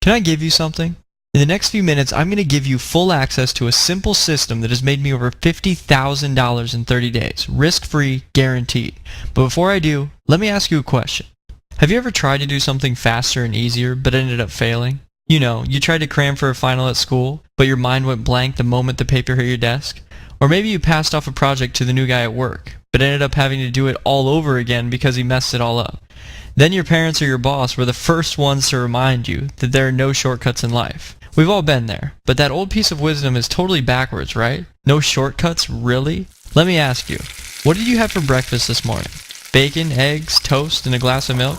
Can I give you something? In the next few minutes, I'm going to give you full access to a simple system that has made me over $50,000 in 30 days, risk-free, guaranteed. But before I do, let me ask you a question. Have you ever tried to do something faster and easier, but ended up failing? You know, you tried to cram for a final at school, but your mind went blank the moment the paper hit your desk? Or maybe you passed off a project to the new guy at work, but ended up having to do it all over again because he messed it all up. Then your parents or your boss were the first ones to remind you that there are no shortcuts in life. We've all been there, but that old piece of wisdom is totally backwards, right? No shortcuts, really? Let me ask you, what did you have for breakfast this morning? Bacon, eggs, toast, and a glass of milk?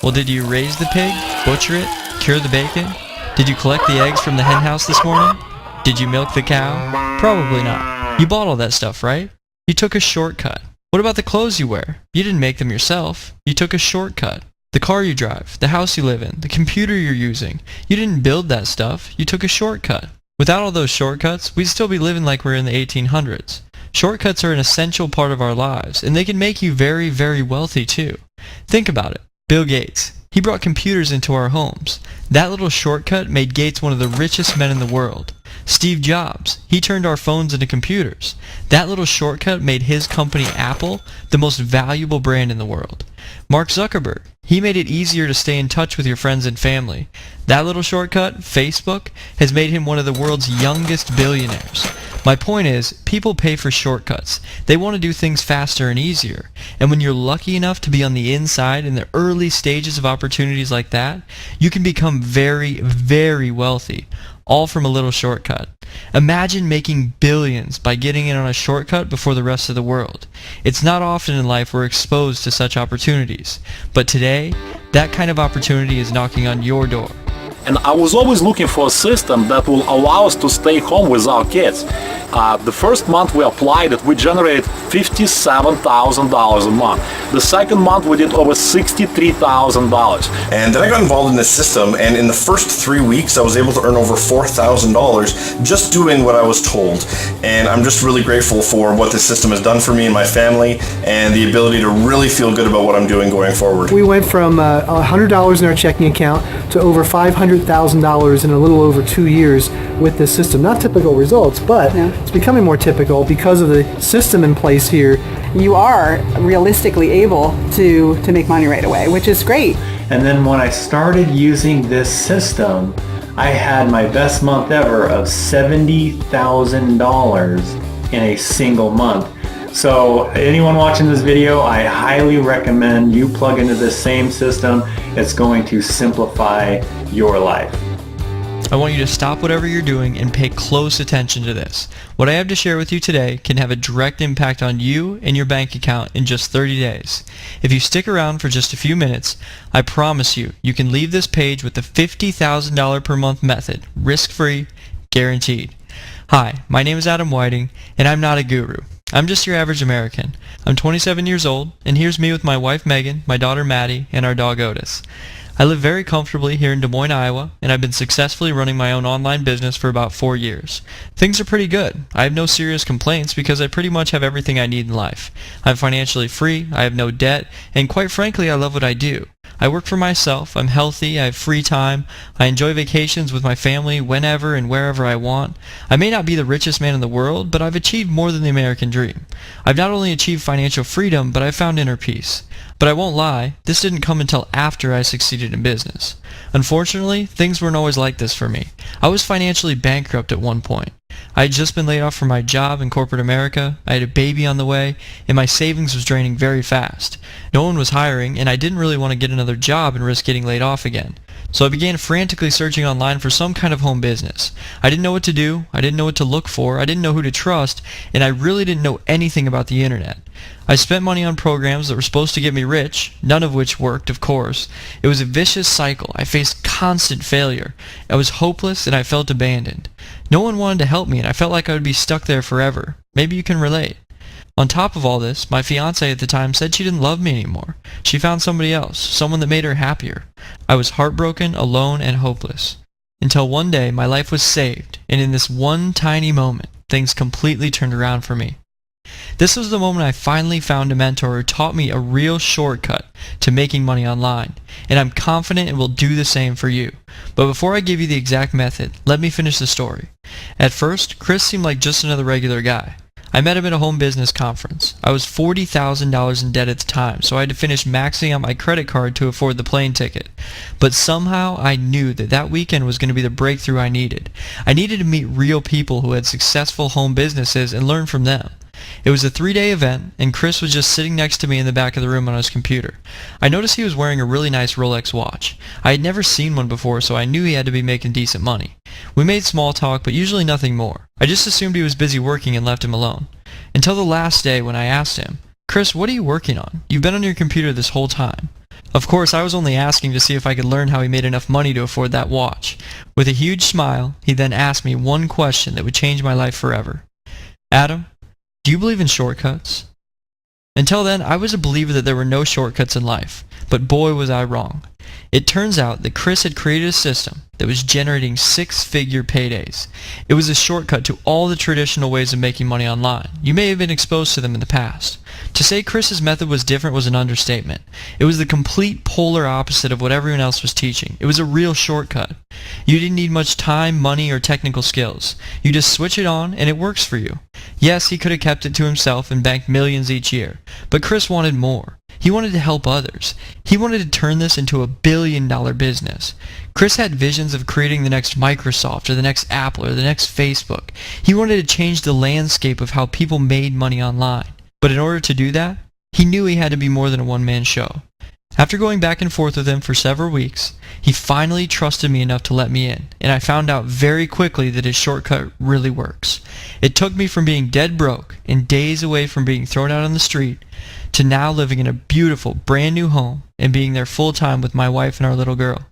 Well, did you raise the pig, butcher it, cure the bacon? Did you collect the eggs from the hen house this morning? Did you milk the cow? Probably not. You bought all that stuff, right? You took a shortcut. What about the clothes you wear? You didn't make them yourself. You took a shortcut. The car you drive, the house you live in, the computer you're using. You didn't build that stuff. You took a shortcut. Without all those shortcuts, we'd still be living like we're in the 1800s. Shortcuts are an essential part of our lives, and they can make you very, very wealthy too. Think about it. Bill Gates. He brought computers into our homes. That little shortcut made Gates one of the richest men in the world. Steve Jobs. He turned our phones into computers. That little shortcut made his company Apple the most valuable brand in the world. Mark Zuckerberg. He made it easier to stay in touch with your friends and family. That little shortcut, Facebook, has made him one of the world's youngest billionaires. My point is, people pay for shortcuts. They want to do things faster and easier. And when you're lucky enough to be on the inside in the early stages of opportunities like that, you can become very, very wealthy, all from a little shortcut. Imagine making billions by getting in on a shortcut before the rest of the world. It's not often in life we're exposed to such opportunities, but today, that kind of opportunity is knocking on your door. And I was always looking for a system that will allow us to stay home with our kids. The first month we applied it, we generated $57,000 a month. The second month we did over $63,000. And then I got involved in this system, and in the first 3 weeks I was able to earn over $4,000 just doing what I was told. And I'm just really grateful for what this system has done for me and my family, and the ability to really feel good about what I'm doing going forward. We went from $100 in our checking account to over $500,000 in a little over 2 years with this system. Not typical results, but it's becoming more typical because of the system in place here. You are realistically able to make money right away, which is great. And then when I started using this system, I had my best month ever of $70,000 in a single month. So anyone watching this video, I highly recommend you plug into this same system. It's going to simplify your life. I want you to stop whatever you're doing and pay close attention to this. What I have to share with you today can have a direct impact on you and your bank account in just 30 days. If you stick around for just a few minutes, I promise you, you can leave this page with the $50,000 per month method, risk-free, guaranteed. Hi, my name is Adam Whiting, and I'm not a guru. I'm just your average American. I'm 27 years old, and here's me with my wife Megan, my daughter Maddie, and our dog Otis. I live very comfortably here in Des Moines, Iowa, and I've been successfully running my own online business for about 4 years. Things are pretty good. I have no serious complaints because I pretty much have everything I need in life. I'm financially free, I have no debt, and quite frankly, I love what I do. I work for myself, I'm healthy, I have free time, I enjoy vacations with my family whenever and wherever I want. I may not be the richest man in the world, but I've achieved more than the American dream. I've not only achieved financial freedom, but I've found inner peace. But I won't lie, this didn't come until after I succeeded in business. Unfortunately, things weren't always like this for me. I was financially bankrupt at one point. I had just been laid off from my job in corporate America, I had a baby on the way, and my savings was draining very fast. No one was hiring, and I didn't really want to get another job and risk getting laid off again. So I began frantically searching online for some kind of home business. I didn't know what to do, I didn't know what to look for, I didn't know who to trust, and I really didn't know anything about the internet. I spent money on programs that were supposed to get me rich, none of which worked, of course. It was a vicious cycle. I faced constant failure. I was hopeless and I felt abandoned. No one wanted to help me and I felt like I would be stuck there forever. Maybe you can relate. On top of all this, my fiancée at the time said she didn't love me anymore. She found somebody else, someone that made her happier. I was heartbroken, alone, and hopeless. Until one day, my life was saved, and in this one tiny moment, things completely turned around for me. This was the moment I finally found a mentor who taught me a real shortcut to making money online, and I'm confident it will do the same for you. But before I give you the exact method, let me finish the story. At first, Chris seemed like just another regular guy. I met him at a home business conference. I was $40,000 in debt at the time, so I had to finish maxing out my credit card to afford the plane ticket. But somehow I knew that that weekend was going to be the breakthrough I needed. I needed to meet real people who had successful home businesses and learn from them. It was a 3-day event, and Chris was just sitting next to me in the back of the room on his computer. I noticed he was wearing a really nice Rolex watch. I had never seen one before, so I knew he had to be making decent money. We made small talk, but usually nothing more. I just assumed he was busy working and left him alone. Until the last day when I asked him, "Chris, what are you working on? You've been on your computer this whole time." Of course, I was only asking to see if I could learn how he made enough money to afford that watch. With a huge smile, he then asked me one question that would change my life forever. "Adam, do you believe in shortcuts?" Until then, I was a believer that there were no shortcuts in life, but boy was I wrong. It turns out that Chris had created a system that was generating 6-figure paydays. It was a shortcut to all the traditional ways of making money online. You may have been exposed to them in the past. To say Chris's method was different was an understatement. It was the complete polar opposite of what everyone else was teaching. It was a real shortcut. You didn't need much time, money, or technical skills. You just switch it on and it works for you. Yes, he could have kept it to himself and banked millions each year, but Chris wanted more. He wanted to help others. He wanted to turn this into a billion-dollar business. Chris had visions of creating the next Microsoft or the next Apple or the next Facebook. He wanted to change the landscape of how people made money online. But in order to do that, he knew he had to be more than a one-man show. After going back and forth with him for several weeks, he finally trusted me enough to let me in, and I found out very quickly that his shortcut really works. It took me from being dead broke and days away from being thrown out on the street to now living in a beautiful, brand new home and being there full time with my wife and our little girl.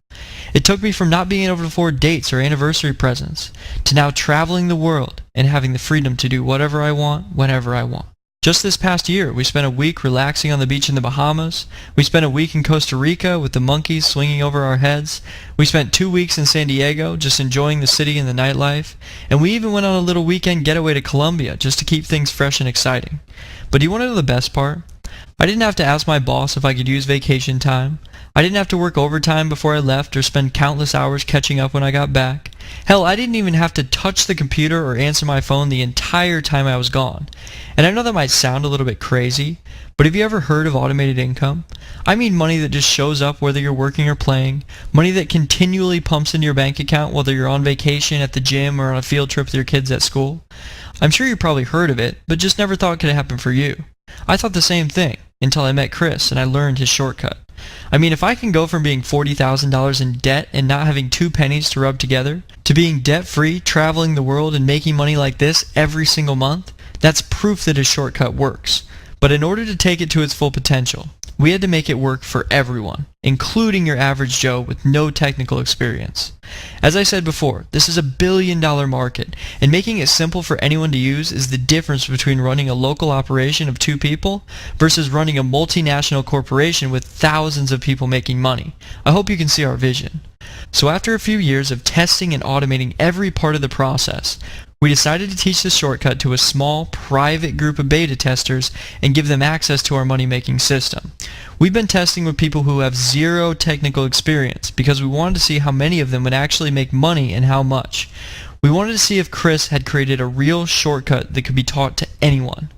It took me from not being able to afford dates or anniversary presents to now traveling the world and having the freedom to do whatever I want, whenever I want. Just this past year, we spent a week relaxing on the beach in the Bahamas. We spent a week in Costa Rica with the monkeys swinging over our heads. We spent 2 weeks in San Diego just enjoying the city and the nightlife. And we even went on a little weekend getaway to Colombia just to keep things fresh and exciting. But do you want to know the best part? I didn't have to ask my boss if I could use vacation time. I didn't have to work overtime before I left or spend countless hours catching up when I got back. Hell, I didn't even have to touch the computer or answer my phone the entire time I was gone. And I know that might sound a little bit crazy, but have you ever heard of automated income? I mean money that just shows up whether you're working or playing, money that continually pumps into your bank account whether you're on vacation, at the gym, or on a field trip with your kids at school. I'm sure you've probably heard of it, but just never thought it could happen for you. I thought the same thing until I met Chris and I learned his shortcut. I mean, if I can go from being $40,000 in debt and not having 2 pennies to rub together, to being debt-free, traveling the world, and making money like this every single month, that's proof that his shortcut works. But in order to take it to its full potential, we had to make it work for everyone, including your average Joe with no technical experience. As I said before, this is a billion-dollar market, and making it simple for anyone to use is the difference between running a local operation of 2 people versus running a multinational corporation with thousands of people making money. I hope you can see our vision. So after a few years of testing and automating every part of the process, we decided to teach the shortcut to a small, private group of beta testers and give them access to our money-making system. We've been testing with people who have zero technical experience because we wanted to see how many of them would actually make money and how much. We wanted to see if Chris had created a real shortcut that could be taught to anyone.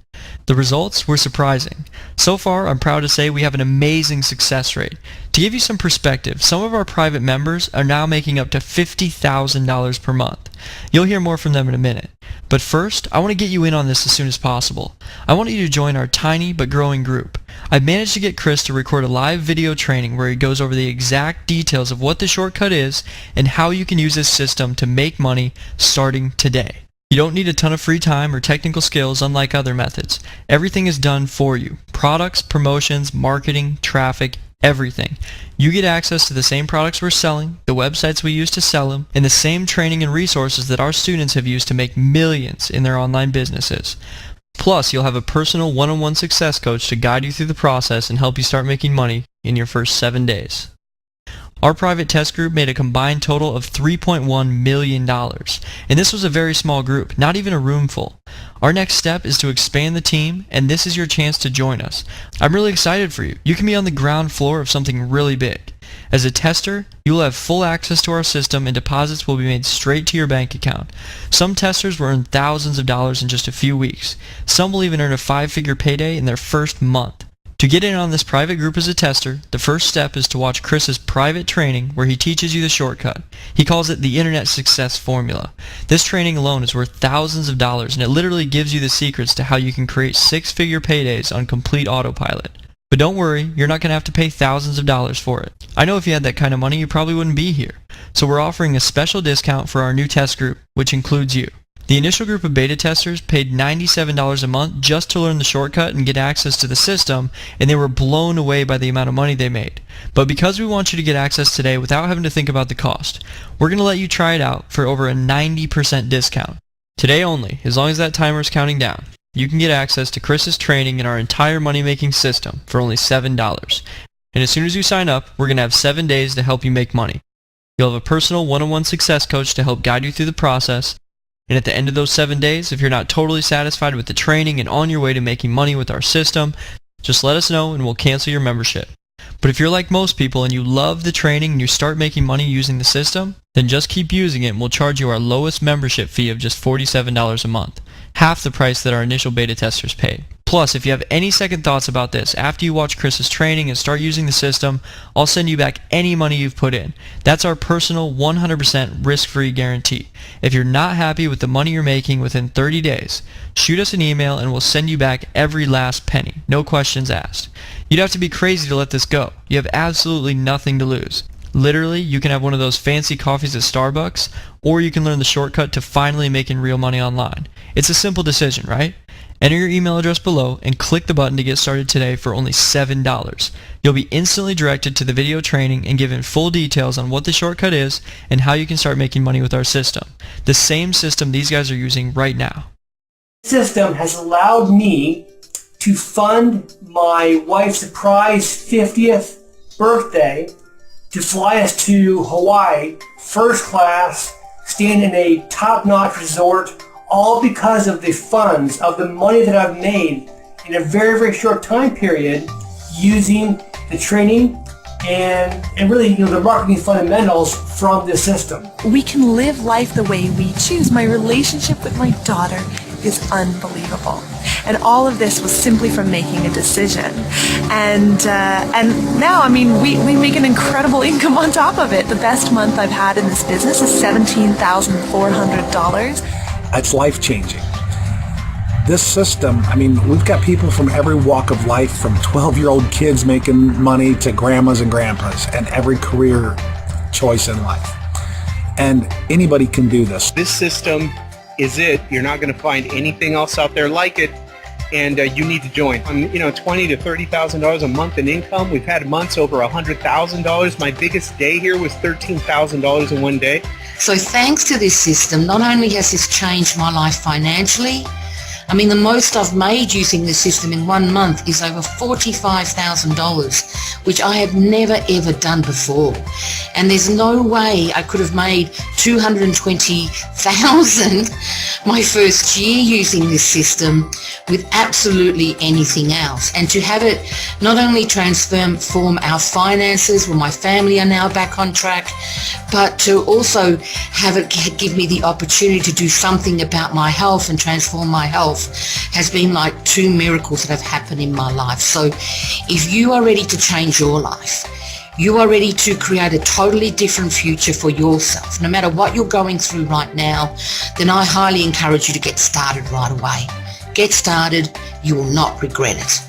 The results were surprising. So far, I'm proud to say we have an amazing success rate. To give you some perspective, some of our private members are now making up to $50,000 per month. You'll hear more from them in a minute. But first, I want to get you in on this as soon as possible. I want you to join our tiny but growing group. I've managed to get Chris to record a live video training where he goes over the exact details of what the shortcut is and how you can use this system to make money starting today. You don't need a ton of free time or technical skills unlike other methods. Everything is done for you. Products, promotions, marketing, traffic, everything. You get access to the same products we're selling, the websites we use to sell them, and the same training and resources that our students have used to make millions in their online businesses. Plus, you'll have a personal one-on-one success coach to guide you through the process and help you start making money in your first 7 days. Our private test group made a combined total of $3.1 million. And this was a very small group, not even a room full. Our next step is to expand the team, and this is your chance to join us. I'm really excited for you. You can be on the ground floor of something really big. As a tester, you will have full access to our system and deposits will be made straight to your bank account. Some testers will earn thousands of dollars in just a few weeks. Some will even earn a 5-figure payday in their first month. To get in on this private group as a tester, the first step is to watch Chris's private training where he teaches you the shortcut. He calls it the Internet Success Formula. This training alone is worth thousands of dollars, and it literally gives you the secrets to how you can create 6-figure paydays on complete autopilot. But don't worry, you're not going to have to pay thousands of dollars for it. I know if you had that kind of money, you probably wouldn't be here. So we're offering a special discount for our new test group, which includes you. The initial group of beta testers paid $97 a month just to learn the shortcut and get access to the system, and they were blown away by the amount of money they made. But because we want you to get access today without having to think about the cost, we're going to let you try it out for over a 90% discount. Today only, as long as that timer is counting down, you can get access to Chris's training and our entire money-making system for only $7. And as soon as you sign up, we're going to have 7 days to help you make money. You'll have a personal one-on-one success coach to help guide you through the process. And at the end of those 7 days, if you're not totally satisfied with the training and on your way to making money with our system, just let us know and we'll cancel your membership. But if you're like most people and you love the training and you start making money using the system, then just keep using it and we'll charge you our lowest membership fee of just $47 a month, half the price that our initial beta testers paid. Plus, if you have any second thoughts about this, after you watch Chris's training and start using the system, I'll send you back any money you've put in. That's our personal 100% risk-free guarantee. If you're not happy with the money you're making within 30 days, shoot us an email and we'll send you back every last penny. No questions asked. You'd have to be crazy to let this go. You have absolutely nothing to lose. Literally, you can have one of those fancy coffees at Starbucks, or you can learn the shortcut to finally making real money online. It's a simple decision, right? Enter your email address below and click the button to get started today for only $7. You'll be instantly directed to the video training and given full details on what the shortcut is and how you can start making money with our system. The same system these guys are using right now. This system has allowed me to fund my wife's surprise 50th birthday, to fly us to Hawaii, first class, staying in a top-notch resort, all because of the funds, of the money that I've made in a very, very short time period using the training and really, the marketing fundamentals from this system. We can live life the way we choose. My relationship with my daughter is unbelievable. And all of this was simply from making a decision. And now, we make an incredible income on top of it. The best month I've had in this business is $17,400. It's life-changing. This system, we've got people from every walk of life, from 12-year-old kids making money to grandmas and grandpas, and every career choice in life. And anybody can do this. This system is it. You're not going to find anything else out there like it, and you need to join. $20,000 to $30,000 a month in income. We've had months over $100,000. My biggest day here was $13,000 in one day. So thanks to this system, not only has this changed my life financially, the most I've made using this system in 1 month is over $45,000, which I have never ever done before. And there's no way I could have made $220,000 my first year using this system with absolutely anything else. And to have it not only transform our finances, where my family are now back on track, but to also have it give me the opportunity to do something about my health and transform my health has been like 2 miracles that have happened in my life. So if you are ready to change your life, you are ready to create a totally different future for yourself, no matter what you're going through right now, then I highly encourage you to get started right away. Get started. You will not regret it.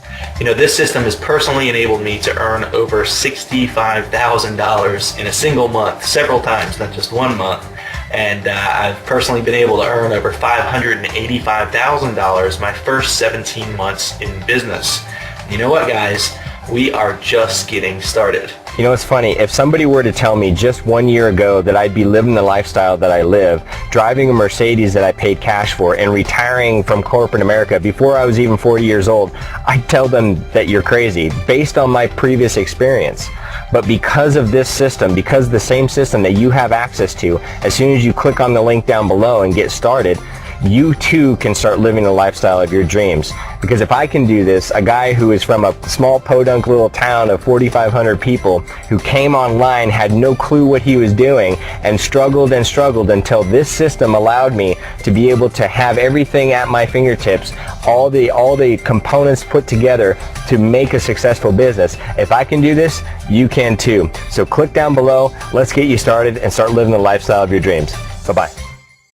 This system has personally enabled me to earn over $65,000 in a single month, several times, not just 1 month. And I've personally been able to earn over $585,000 my first 17 months in business. You know what, guys? We are just getting started. You know, it's funny, if somebody were to tell me just 1 year ago that I'd be living the lifestyle that I live, driving a Mercedes that I paid cash for, and retiring from corporate America before I was even 40 years old, I'd tell them that you're crazy based on my previous experience. But because of this system, because the same system that you have access to, as soon as you click on the link down below and get started, you too can start living the lifestyle of your dreams. Because if I can do this, a guy who is from a small podunk little town of 4,500 people, who came online, had no clue what he was doing, and struggled until this system allowed me to be able to have everything at my fingertips, all the components put together to make a successful business. If I can do this, you can too. So click down below, let's get you started and start living the lifestyle of your dreams. Bye-bye.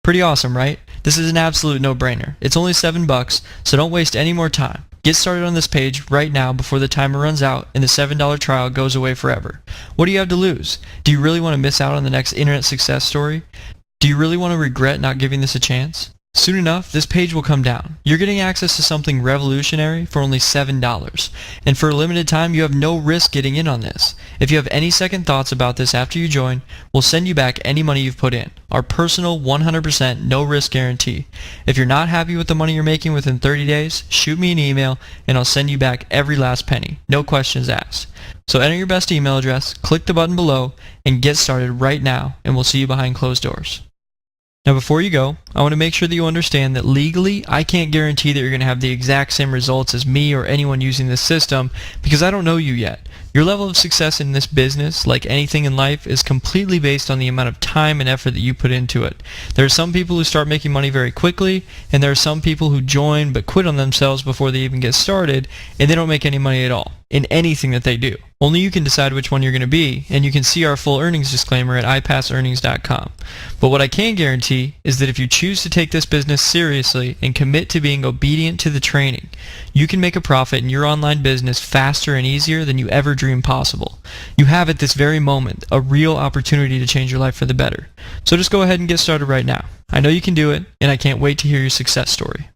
Pretty awesome, right? This is an absolute no-brainer. It's only $7, so don't waste any more time. Get started on this page right now before the timer runs out and the $7 trial goes away forever. What do you have to lose? Do you really want to miss out on the next internet success story? Do you really want to regret not giving this a chance? Soon enough, this page will come down. You're getting access to something revolutionary for only $7. And for a limited time, you have no risk getting in on this. If you have any second thoughts about this after you join, we'll send you back any money you've put in. Our personal 100% no risk guarantee. If you're not happy with the money you're making within 30 days, shoot me an email and I'll send you back every last penny. No questions asked. So enter your best email address, click the button below, and get started right now, and we'll see you behind closed doors. Now before you go, I want to make sure that you understand that legally, I can't guarantee that you're going to have the exact same results as me or anyone using this system because I don't know you yet. Your level of success in this business, like anything in life, is completely based on the amount of time and effort that you put into it. There are some people who start making money very quickly, and there are some people who join but quit on themselves before they even get started, and they don't make any money at all in anything that they do. Only you can decide which one you're going to be, and you can see our full earnings disclaimer at ipassearnings.com. But what I can guarantee is that if you choose to take this business seriously and commit to being obedient to the training, you can make a profit in your online business faster and easier than you ever dreamed possible. You have at this very moment a real opportunity to change your life for the better. So just go ahead and get started right now. I know you can do it, and I can't wait to hear your success story.